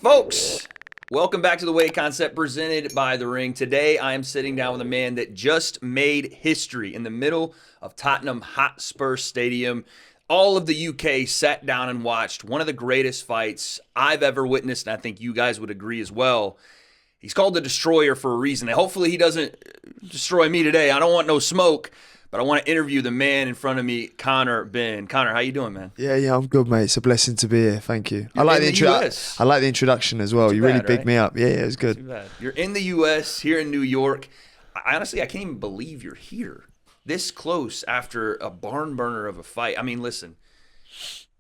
Folks, welcome back to the W.A.D.E Concept presented by The Ring. Today, I am sitting down with a man that just made history in the middle of Tottenham Hotspur Stadium. All of the UK sat down and watched one of the greatest fights I've ever witnessed, and I think you guys would agree as well. He's called the Destroyer for a reason. And hopefully he doesn't destroy me today. I don't want no smoke. But I want to interview the man in front of me, Conor Benn. Conor, how you doing, man? Yeah, I'm good, mate. It's a blessing to be here. Thank you. You're in the US. I like the introduction as well. You really bigged me up. Yeah, it was good. Too bad. You're in the US, here in New York. Honestly, I can't even believe you're here this close after a barn burner of a fight. I mean, listen,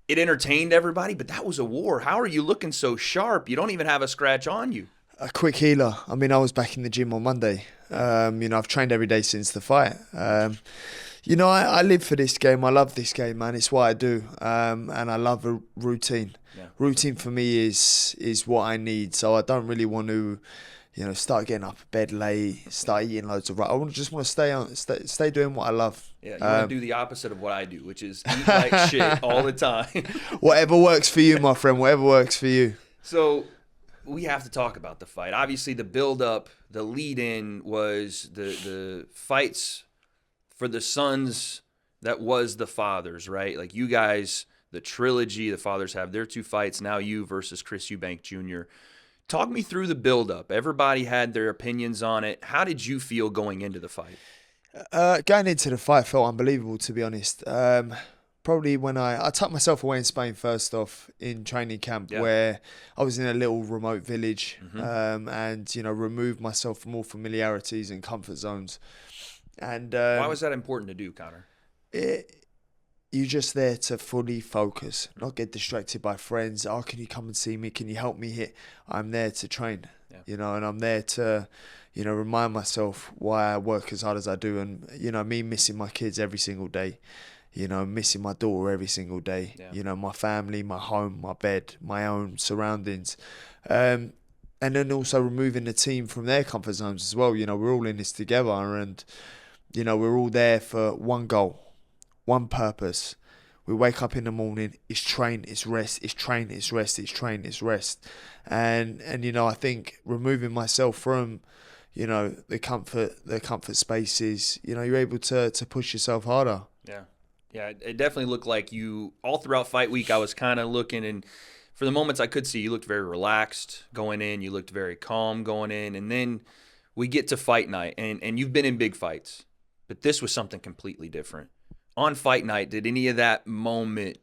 it entertained everybody, but that was a war. How are you looking so sharp? You don't even have a scratch on you. A quick healer. I mean, I was back in the gym on Monday. I've trained every day since the fight. I live for this game. I love this game, man. It's what I do. And I love a routine. Yeah. Routine for me is what I need. So I don't really want to, start getting up bed late, start eating loads of rice. I just want to stay doing what I love. Yeah, you want to do the opposite of what I do, which is eat like shit all the time. Whatever works for you, my friend. Whatever works for you. So we have to talk about the fight. Obviously, the build-up, the lead-in was the fights for the sons that was the fathers, right? Like you guys, the trilogy, the fathers have their two fights. Now you versus Chris Eubank Jr. Talk me through the build-up. Everybody had their opinions on it. How did you feel going into the fight? Going into the fight felt unbelievable, to be honest. Probably when I tucked myself away in Spain first off in training camp, where I was in a little remote village, and removed myself from all familiarities and comfort zones. And why was that important to do, Conor? You're just there to fully focus, not get distracted by friends. Oh, can you come and see me? Can you help me here? I'm there to train, and I'm there to, remind myself why I work as hard as I do, and me missing my kids every single day. Missing my daughter every single day. Yeah. My family, my home, my bed, my own surroundings. And then also removing the team from their comfort zones as well. We're all in this together and, we're all there for one goal, one purpose. We wake up in the morning, it's train, it's rest, it's train, it's rest, it's train, it's rest. And I think removing myself from, the comfort spaces, you're able to push yourself harder. Yeah. Yeah, it definitely looked like you, all throughout fight week, I was kind of looking, and for the moments I could see, you looked very relaxed going in, you looked very calm going in, and then we get to fight night, and you've been in big fights, but this was something completely different. On fight night, did any of that moment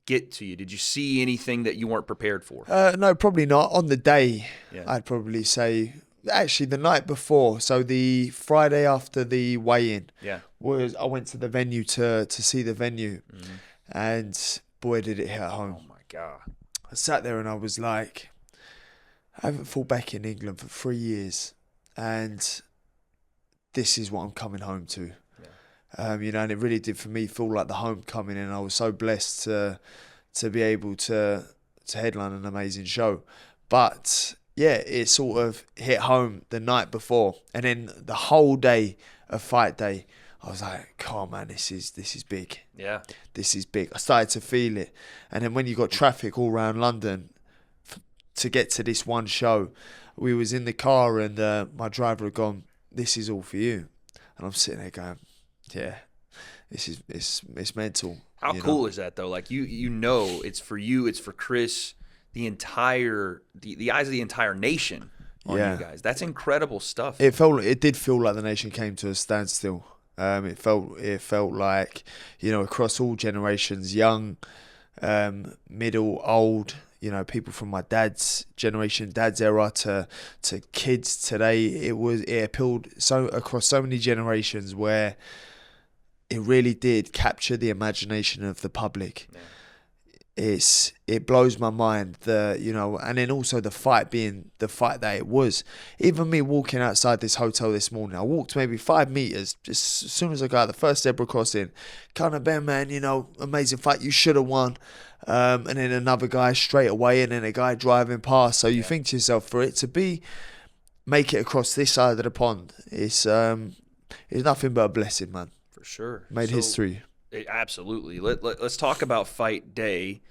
get to you? Did you see anything that you weren't prepared for? No, probably not. On the day, I'd probably say... Actually, the night before, so the Friday after the weigh-in, I went to the venue to see the venue, and boy, did it hit home. Oh my God. I sat there and I was like, I haven't fought back in England for 3 years, and this is what I'm coming home to. Yeah. And it really did for me feel like the homecoming, and I was so blessed to be able to headline an amazing show. But yeah, it sort of hit home the night before, and then the whole day of fight day, I was like, "Come on, man, this is big. Yeah, this is big." I started to feel it, and then when you got traffic all around London to get to this one show, we was in the car, and my driver had gone, "This is all for you," and I'm sitting there going, "Yeah, it's mental." How cool is that though? Like it's for you, it's for Chris. The eyes of the entire nation on you guys. That's incredible stuff. It did feel like the nation came to a standstill. It felt like, across all generations, young, middle, old, people from my dad's generation, dad's era to kids today. It appealed so across so many generations, where it really did capture the imagination of the public. Yeah. It blows my mind, and then also the fight being the fight that it was. Even me walking outside this hotel this morning, I walked maybe 5 meters just as soon as I got out the first zebra crossing. Conor Benn, man, amazing fight, you should have won. And then another guy straight away, and then a guy driving past. So you think to yourself, for it to make it across this side of the pond, it's nothing but a blessing, man. For sure. Made history. Absolutely. Let's talk about fight day.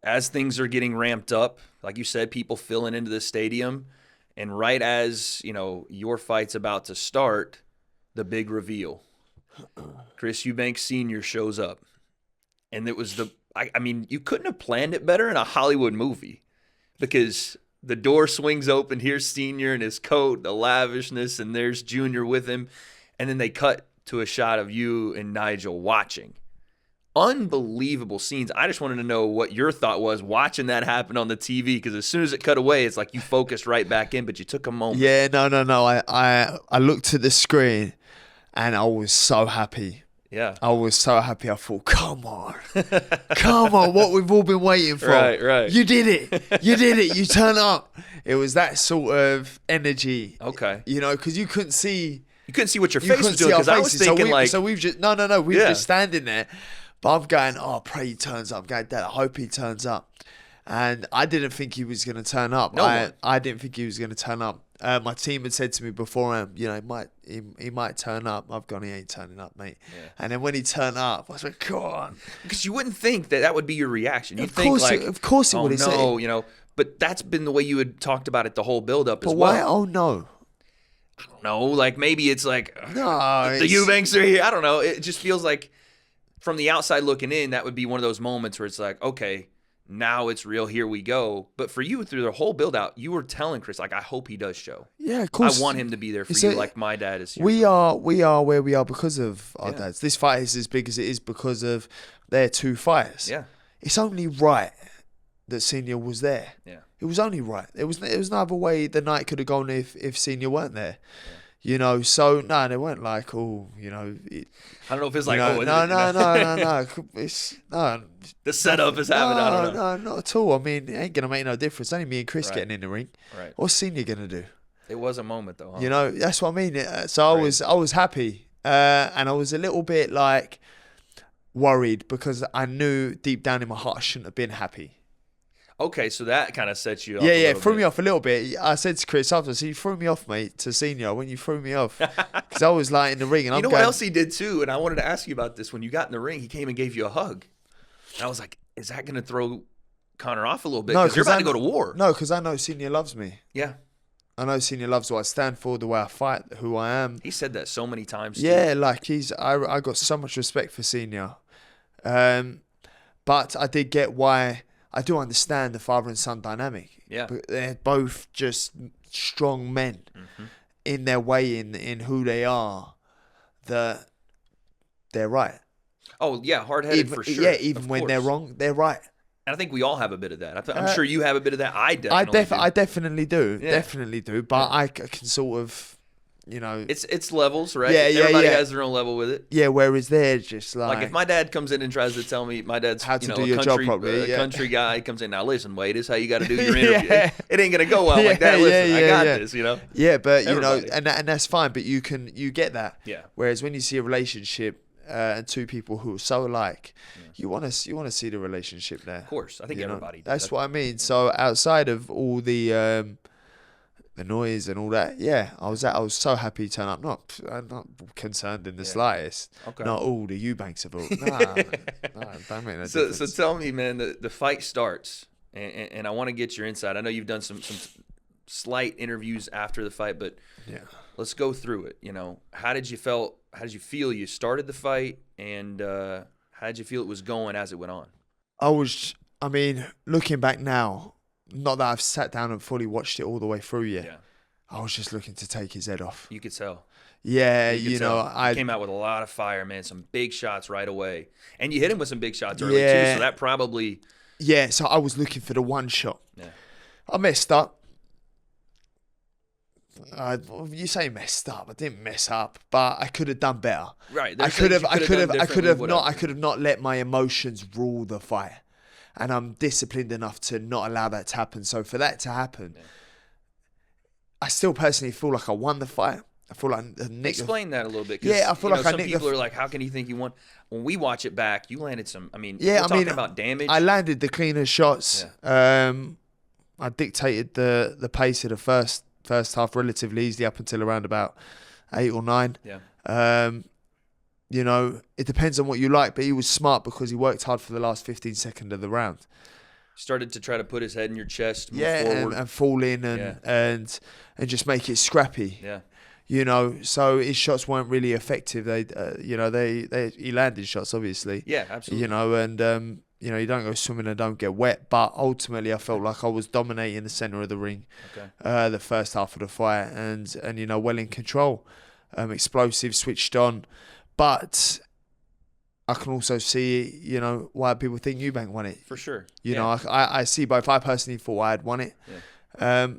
as things are getting ramped up, like you said, people filling into the stadium, and right as, your fight's about to start, the big reveal. Chris Eubank Sr. shows up. And it was you couldn't have planned it better in a Hollywood movie, because the door swings open. Here's Senior in his coat, the lavishness, and there's Junior with him. And then they cut to a shot of you and Nigel watching. Unbelievable scenes. I just wanted to know what your thought was watching that happen on the TV, because as soon as it cut away, it's like you focused right back in, but you took a moment. Yeah, no. I looked at the screen and I was so happy. Yeah. I was so happy. I thought, come on, what we've all been waiting for. Right. You did it. You turn up. It was that sort of energy. Okay. Because you couldn't see. You couldn't see what your face was doing, because I was thinking we've just we're just standing there. But I'm going, I pray he turns up. I'm going, Dad, I hope he turns up. And I didn't think he was going to turn up. I didn't think he was going to turn up. My team had said to me beforehand, he might turn up. I've gone, he ain't turning up, mate. Yeah. And then when he turned up, I was like, come on. Because you wouldn't think that would be your reaction. You'd of think course it would. Oh no, but that's been the way you had talked about it the whole build-up as well. But why? Oh no. I don't know. Like maybe it's like no, the Eubanks are here. I don't know. It just feels like from the outside looking in, that would be one of those moments where it's like, okay, now it's real. Here we go. But for you, through the whole build out, you were telling Chris, like, I hope he does show. Yeah, of course. I want him to be there for you, like my dad is here. We are where we are because of our dads. This fight is as big as it is because of their two fighters. Yeah. It's only right that Senior was there. Yeah. It was only right. It was no other way the night could have gone if Senior weren't there. Yeah. So no, they weren't like, I don't know if it's like, no. It's no. The setup is happening. I don't know. No, not at all. I mean, it ain't gonna make no difference. Only me and Chris getting in the ring. Right. What's Senior gonna do? It was a moment though. Huh? That's what I mean. So I was happy, and I was a little bit like worried, because I knew deep down in my heart I shouldn't have been happy. Okay, so that kind of sets you off. Yeah, it threw me off a little bit. I said to Chris after, so you threw me off, mate, to Senior when you threw me off. Because I was like in the ring. And what else he did too? And I wanted to ask you about this. When you got in the ring, he came and gave you a hug. And I was like, is that going to throw Conor off a little bit? Because you're about to go to war. No, because I know Senior loves me. Yeah. I know Senior loves what I stand for, the way I fight, who I am. He said that so many times too. Yeah, like I got so much respect for Senior. But I did get why. I do understand the father and son dynamic. Yeah. But they're both just strong men in their way, in who they are, that they're right. Oh, yeah, hard-headed for sure. Yeah, even when they're wrong, they're right. And I think we all have a bit of that. I'm sure you have a bit of that. I definitely do. Definitely do. But I can sort of, It's levels, right? Yeah, Everybody has their own level with it. Yeah, whereas they're just like if my dad comes in and tries to tell me, my dad's how to do your job properly, country guy comes in, now listen, Wade, this is how you got to do your interview. It ain't gonna go well like that. Listen, I got this, Yeah, but and that's fine. But you get that. Yeah. Whereas when you see a relationship and two people who are so alike, you want to see the relationship there. Of course, I think everybody does. That's what I mean. So outside of all the noise and all that, I was so happy to turn up. I'm not concerned in the slightest. Okay. Not all the Eubanks of all. Don't make no difference. So tell me, man, the fight starts, and I want to get your insight. I know you've done some slight interviews after the fight, but let's go through it. How did you feel you started the fight, and how did you feel it was going as it went on? Looking back now, not that I've sat down and fully watched it all the way through yet. Yeah. I was just looking to take his head off. You could tell. Yeah, I came out with a lot of fire, man. Some big shots right away, and you hit him with some big shots early too. So that probably. Yeah, so I was looking for the one shot. Yeah. I messed up. You say messed up. I didn't mess up, but I could have done better. Right. I could have not let my emotions rule the fight. And I'm disciplined enough to not allow that to happen. So for that to happen, I still personally feel like I won the fight. I feel like explain that a little bit. Yeah, I feel like some people are like, "How can you think you won?" When we watch it back, you landed some. We're talking about damage. I landed the cleanest shots. Yeah. I dictated the pace of the first half relatively easily up until around about 8 or 9. Yeah. It depends on what you like, but he was smart because he worked hard for the last 15 seconds of the round. Started to try to put his head in your chest, move Yeah, forward. and fall in and just make it scrappy. Yeah. You know, so his shots weren't really effective. He landed shots, obviously. Yeah, absolutely. You know, and you don't go swimming and don't get wet. But ultimately, I felt like I was dominating the center of the ring, the first half of the fight, and well in control, explosive, switched on. But I can also see, why people think Eubank won it. For sure. You know, I see both. I personally thought I had won it. Yeah.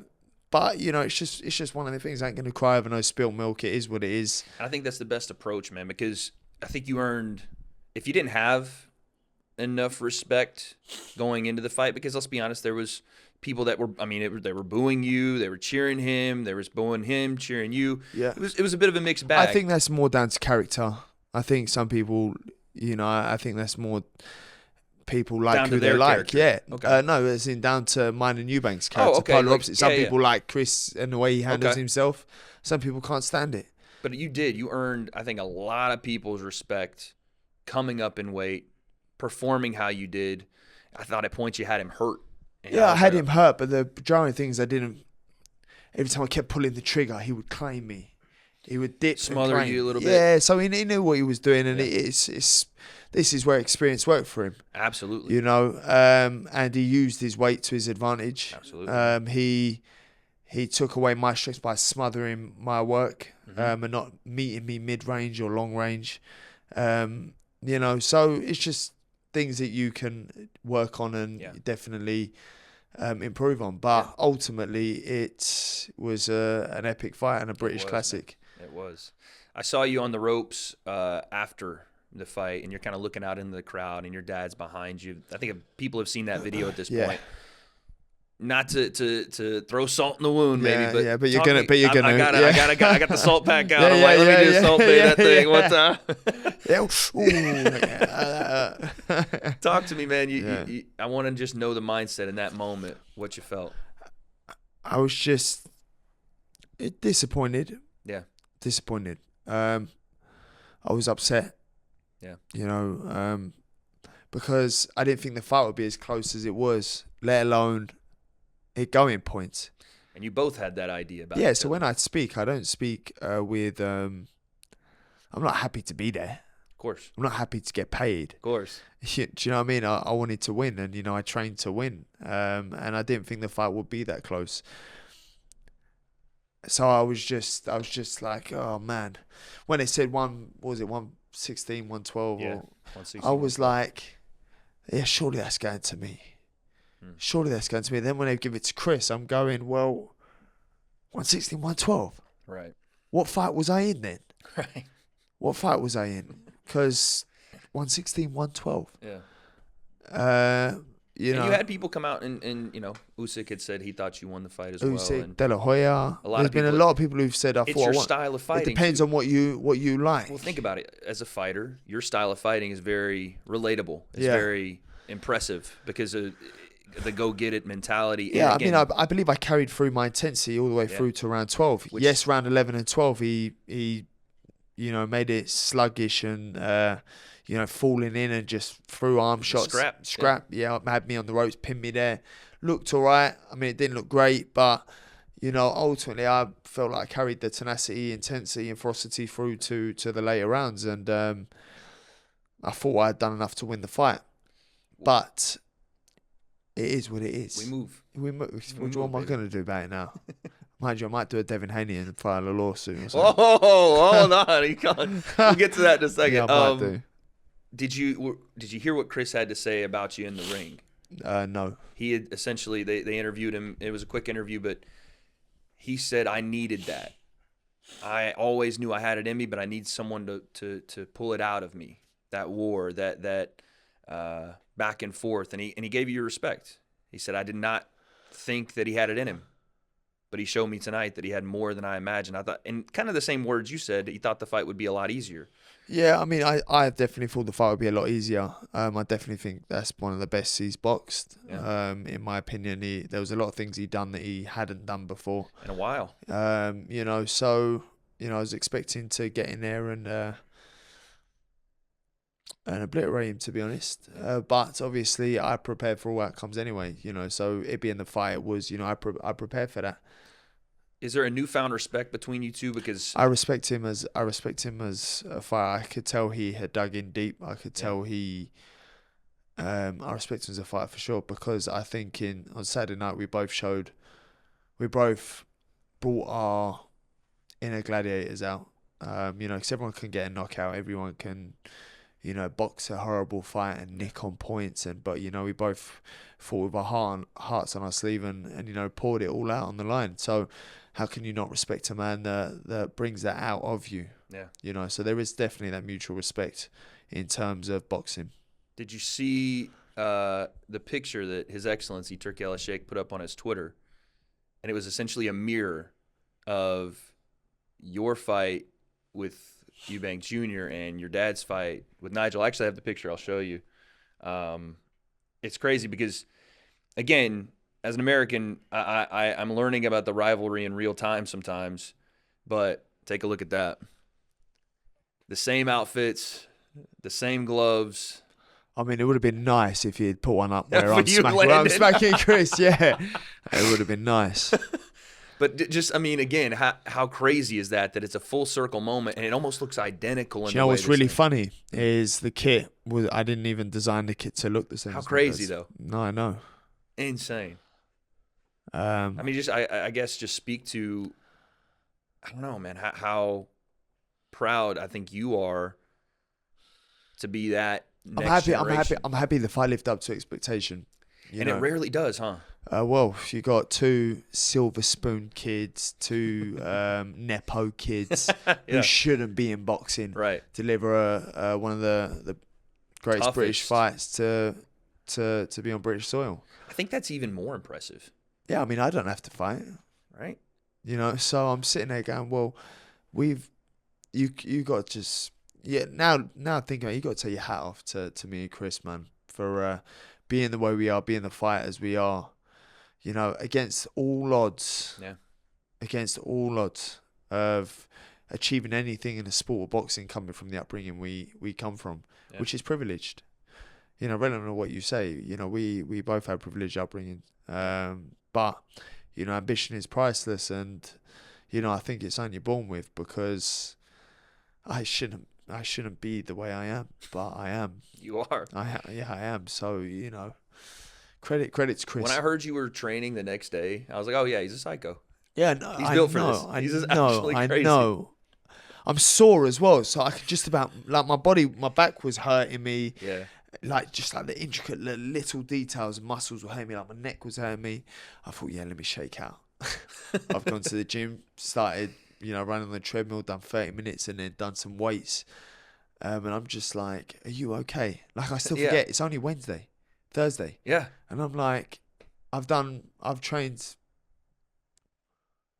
But it's just one of the things. I ain't gonna cry over no spilt milk. It is what it is. I think that's the best approach, man, because I think you earned. If you didn't have enough respect going into the fight, because let's be honest, there was people that were. I mean, they were booing you. They were cheering him. They were booing him, cheering you. Yeah. It was a bit of a mixed bag. I think that's more down to character. I think some people, I think that's more. People like down who they like, character. yeah. Okay. No, it's in down to mine and Eubank's character. Oh, okay. Polar opposite. Some people yeah. like Chris and the way he handles himself. Some people can't stand it. But you earned, I think, a lot of people's respect coming up in weight, performing how you did. I thought at points you had him hurt. Yeah, I had him hurt, but the majority of things I didn't. Every time I kept pulling the trigger, he would claim me. He would dip, smother you a little bit. Yeah, so he knew what he was doing, and this is where experience worked for him. Absolutely. And he used his weight to his advantage. Absolutely. He took away my strengths by smothering my work, and not meeting me mid-range or long-range. So it's just things that you can work on and definitely improve on. But ultimately, it was an epic fight and a British classic. It was. I saw you on the ropes after the fight, and you're kind of looking out into the crowd, and your dad's behind you. I think people have seen that video at this point. Not to throw salt in the wound, maybe, but you're gonna. I got the salt pack out. I'm like, let me just salt bay that thing one time. Talk to me, man. I want to just know the mindset in that moment. What you felt? I was just disappointed. Yeah. Disappointed. I was upset. Yeah. Because I didn't think the fight would be as close as it was, let alone it going points. And you both had that idea about it. Yeah, so when I speak, I don't speak with I'm not happy to be there. Of course. I'm not happy to get paid. Of course. Do you know what I mean? I wanted to win, and I trained to win. And I didn't think the fight would be that close. So I was just like, oh man. When they said 116, 112, yeah, or 116, I was like, yeah, surely that's going to me. Surely that's going to me. Then when they give it to Chris, I'm going, well, 116, 112. Right. What fight was I in then? Right. What fight was I in? Because 116, 112. Yeah. You had people come out and Usyk had said he thought you won the fight as well. Usyk, De La Hoya. There's been a lot of people who've said it's your style of fighting. It depends on what you like. Well, think about it. As a fighter, your style of fighting is very relatable. It's very impressive because of the go-get-it mentality. Yeah, I mean, I believe I carried through my intensity all the way through to round 12. Round 11 and 12, he made it sluggish and falling in and just threw arm shots. Scrap. Yeah, had me on the ropes, pinned me there. Looked all right. I mean, it didn't look great, but, ultimately I felt like I carried the tenacity, intensity, and ferocity through to the later rounds. And I thought I had done enough to win the fight. But it is what it is. We move. What am I going to do about it now? Mind you, I might do a Devin Haney and file a lawsuit or something. Oh, hold on. We'll get to that in a second. Yeah, I might do. Did you hear what Chris had to say about you in the ring? No. He had essentially, they interviewed him. It was a quick interview, but he said, I needed that. I always knew I had it in me, but I need someone to pull it out of me. That war, that back and forth. And he gave you your respect. He said, I did not think that he had it in him. But he showed me tonight that he had more than I imagined. I thought, and kind of the same words you said, he thought the fight would be a lot easier. Yeah, I mean, I definitely thought the fight would be a lot easier. I definitely think that's one of the best he's boxed. Yeah. In my opinion, there was a lot of things he'd done that he hadn't done before. In a while. So, I was expecting to get in there and and obliterate him, to be honest. But obviously, I prepared for all outcomes anyway. So it being the fight, it was, I prepared for that. Is there a newfound respect between you two? Because I respect him as a fighter. I could tell he had dug in deep. I could tell I respect him as a fighter for sure, because I think on Saturday night we both brought our inner gladiators out. Because everyone can get a knockout, everyone can, box a horrible fight and nick on points, but we both fought with our hearts on our sleeve and poured it all out on the line. So how can you not respect a man that brings that out of you? Yeah. So there is definitely that mutual respect in terms of boxing. Did you see the picture that His Excellency Turki Al-Sheikh put up on his Twitter? And it was essentially a mirror of your fight with Eubank Jr. and your dad's fight with Nigel. Actually, I have the picture. I'll show you. It's crazy because, again, as an American, I'm learning about the rivalry in real time sometimes. But take a look at that. The same outfits, the same gloves. I mean, it would have been nice if you'd put one up where I'm smacking Chris. Yeah, it would have been nice. But just, I mean, again, how crazy is that it's a full circle moment and it almost looks identical. Do you know what's really funny is the kit was, I didn't even design the kit to look the same. How crazy though? No, I know. Insane. I mean, just I guess just speak to, I don't know, man, how proud I think you are to be that next generation. I'm happy the fight lived up to expectation. It rarely does, huh? Well, you got two silver spoon kids, two nepo kids who shouldn't be in boxing. Right. Deliver one of the greatest Toughest British fights to be on British soil. I think that's even more impressive. Yeah, I mean, I don't have to fight. Right. So I'm sitting there going, well, you got to just now thinking about it, you got to take your hat off to me and Chris, man, for being the way we are, being the fighters we are. Against all odds. Yeah. Against all odds of achieving anything in the sport of boxing, coming from the upbringing we come from, which is privileged. Relevant to what you say, we both have privileged upbringing. But ambition is priceless, and I think it's something you're born with, because I shouldn't be the way I am, but I am. You are. I am. So credit's Chris. When I heard you were training the next day, I was like, oh yeah, he's a psycho. Yeah, no, he's built for this. He's actually crazy. I know. I'm sore as well, so I could just about, like, my back was hurting me. Yeah. Like, just like the intricate little details, muscles were hurting me, like my neck was hurting me. I thought, yeah, let me shake out. I've gone to the gym, started, running on the treadmill, done 30 minutes and then done some weights. And I'm just like, are you okay? Like, I still forget, it's only Thursday. Yeah. And I'm like, I've trained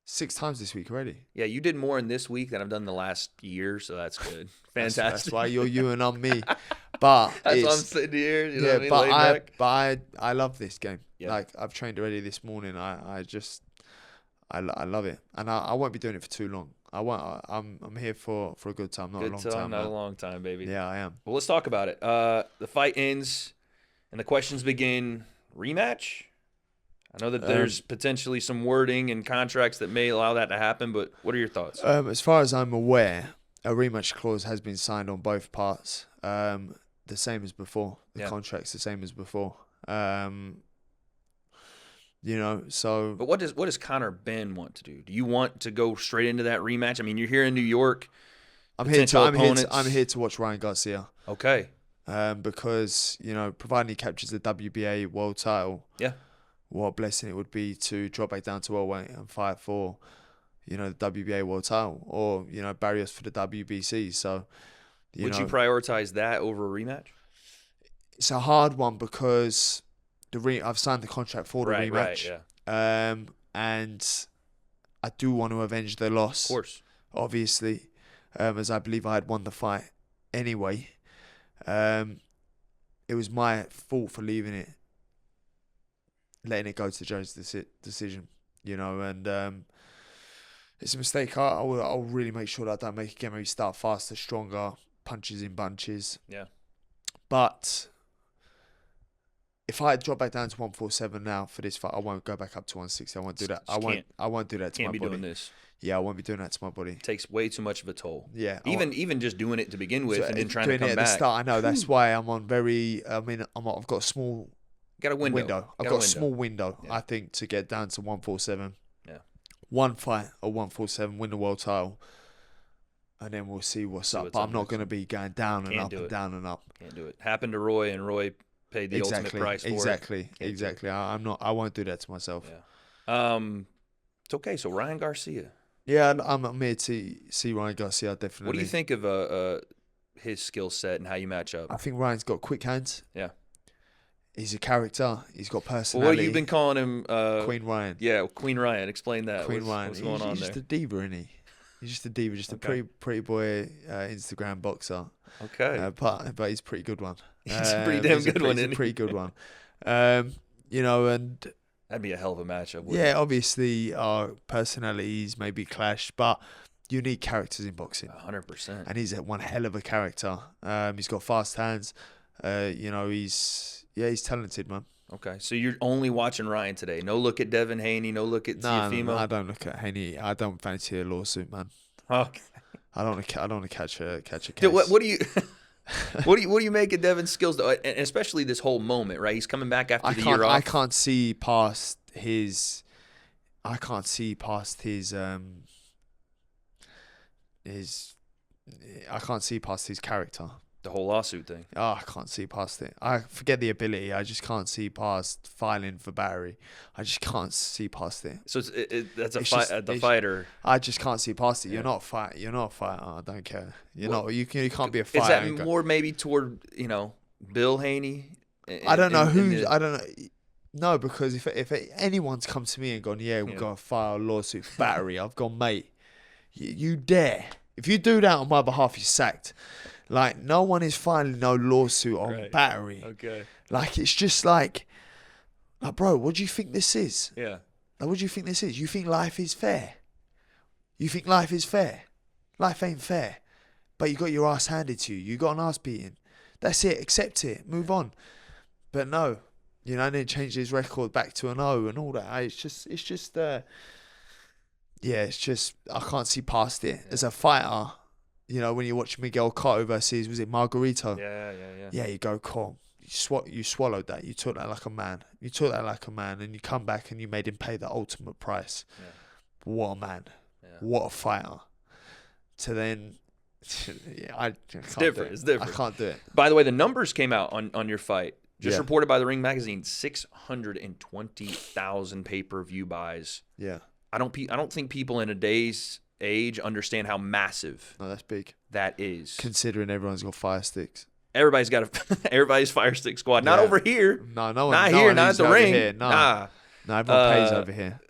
6 times this week already. Yeah, you did more in this week than I've done the last year, so that's good. Fantastic. That's why you're you and I'm me. But that's why I'm sitting here. You know what I mean? But I love this game. Yeah. Like, I've trained already this morning. I love it, and I won't be doing it for too long. I'm here for a good time, not a long time. Not a long time, baby. Yeah, I am. Well, let's talk about it. The fight ends, and the questions begin. Rematch? I know that there's potentially some wording and contracts that may allow that to happen, but what are your thoughts? As far as I'm aware, a rematch clause has been signed on both parts. The same as before. The contract's the same as before. So. But what does Conor Benn want to do? Do you want to go straight into that rematch? I mean, you're here in New York. I'm here to watch Ryan Garcia. Okay. Because providing he captures the WBA world title. Yeah. What a blessing it would be to drop back down to welterweight and fight for, the WBA world title, or barriers for the WBC. So, would you prioritize that over a rematch? It's a hard one because I've signed the contract for the rematch. Right, yeah. And I do want to avenge the loss. Of course. Obviously, as I believe I had won the fight anyway. It was my fault for leaving it, letting it go to the judge's decision, and it's a mistake. I'll really make sure that I don't make it again. Maybe start faster, stronger, punches in bunches. Yeah. But if I drop back down to 147 now for this fight, I won't go back up to 160. I won't do that. I won't do that to my body. Can't be doing this. Yeah, I won't be doing that to my body. It takes way too much of a toll. Yeah. Even just doing it to begin with, and then trying to doing come it at back. the start, I know. That's why I'm on very. I mean, I've got a small Got a window. I've got a small window. I think to get down to 147. Yeah. One fight at 147, win the world title, and then we'll see what's up. But I'm not going to be going down and up and down and up. Can't do it. Happened to Roy, and Roy paid the ultimate price for it. Exactly. I'm not. I won't do that to myself. Yeah. It's okay. So Ryan Garcia. Yeah, I'm here to see Ryan Garcia, definitely. What do you think of his skill set and how you match up? I think Ryan's got quick hands. Yeah. He's a character. He's got personality. Well, what have you been calling him? Queen Ryan. Yeah, Queen Ryan. Explain that. Ryan. What's going on He's there? just a diva, isn't he? He's just a diva, just a pretty boy Instagram boxer. Okay. But he's a pretty good one. He's a pretty damn good one, He's a pretty good one. You know, and that'd be a hell of a matchup. Yeah, obviously our personalities maybe clash, but you need characters in boxing. 100%. And he's one hell of a character. He's got fast hands. You know, he's talented, man. Okay, so you're only watching Ryan today. No look at Devin Haney. No look at Teofimo. No, I don't look at Haney. I don't fancy a lawsuit, man. Okay. I don't want to catch a case. Dude, what do you? What do you make of Devin's skills, though? And especially this whole moment, right? He's coming back after the year off. I can't see past his. I can't see past his character. The whole lawsuit thing. Oh, I can't see past it. I forget the ability. I just can't see past filing for battery. I just can't see past it. So that's a fight. The fighter. I just can't see past it. You're not a fighter. You're not a fighter. I don't care. You can't be a fighter. Is that more maybe toward Bill Haney? I don't know who's. I don't know. No, because if anyone's come to me and gone, yeah, we're gonna file a lawsuit for battery, I've gone, mate. You dare? If you do that on my behalf, you're sacked. Like, no one is filing no lawsuit on battery. Okay. Like, it's just like, bro, what do you think this is? Yeah. Like, what do you think this is? You think life is fair? You think life is fair? Life ain't fair. But you got your ass handed to you. You got an ass beating. That's it. Accept it. Move on. But no. And then change his record back to an O and all that. It's just, I can't see past it. As a fighter, when you watch Miguel Cotto versus, was it Margarito? Yeah. Yeah, you go, cool. You swallowed that. You took that like a man. And you come back and you made him pay the ultimate price. Yeah. What a man. Yeah. What a fighter. To then, it's different. It's different. I can't do it. By the way, the numbers came out on your fight. Just Yeah. reported by the Ring magazine, 620,000 pay-per-view buys. Yeah. I don't think people in today's age understand how massive No, that's big. that is. Considering everyone's got fire sticks. Everybody's got everybody's fire stick squad. Not over here. No one. Not here. Not at the ring. Here. No, everyone pays over here.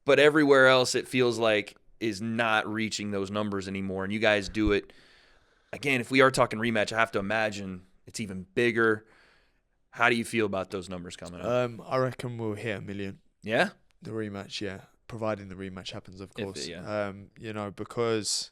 But everywhere else, it feels like is not reaching those numbers anymore. And you guys do it again. If we are talking rematch, I have to imagine it's even bigger. How do you feel about those numbers coming up? I reckon we'll hit 1 million. Yeah? The rematch, yeah. Providing the rematch happens, of course. Yeah. Because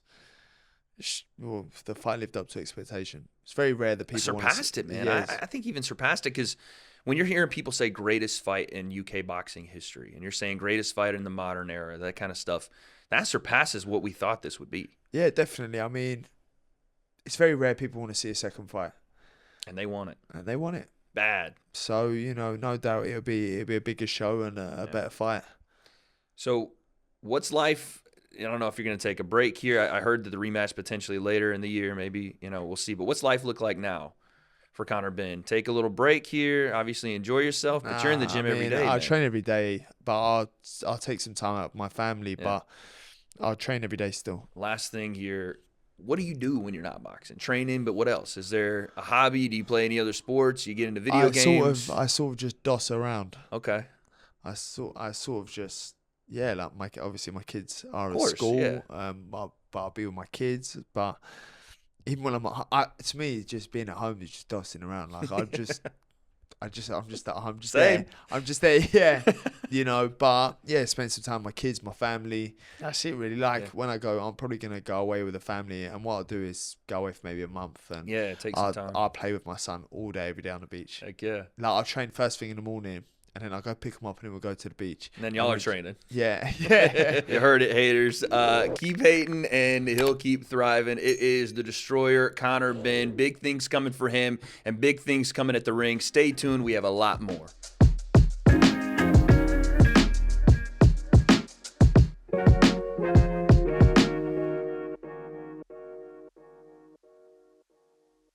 the fight lived up to expectation. It's very rare that people surpassed it, man. Yes. I think even surpassed it because when you're hearing people say greatest fight in UK boxing history and you're saying greatest fight in the modern era, that kind of stuff, that surpasses what we thought this would be. Yeah, definitely. I mean, it's very rare people want to see a second fight. And they want it. Bad. So, no doubt it'll be a bigger show and a better fight. So, what's life? I don't know if you're going to take a break here. I heard that the rematch potentially later in the year, maybe, we'll see. But what's life look like now for Conor Benn? Take a little break here. Obviously, enjoy yourself, but you're in the gym every day. I train every day, but I'll take some time out with my family, but I'll train every day still. Last thing here. What do you do when you're not boxing? Training, but what else? Is there a hobby? Do you play any other sports? You get into video games? I sort of just doss around. Okay. I sort of just, like obviously my kids are at school, yeah. but I'll be with my kids. But even when to me, just being at home is just dossing around. Like I'm just Same. there. I'm just there, yeah. But yeah, spend some time with my kids, my family. That's it, really. Like when I go, I'm probably gonna go away with the family, and what I'll do is go away for maybe a month, and take some time. I'll play with my son all day, every day on the beach. Heck yeah. Like I'll train first thing in the morning, and then I'll go pick him up, and then we'll go to the beach. And then y'all are training. Yeah. You heard it, haters. Keep hating, and he'll keep thriving. It is the Destroyer, Conor Benn. Big things coming for him, and big things coming at the ring. Stay tuned. We have a lot more.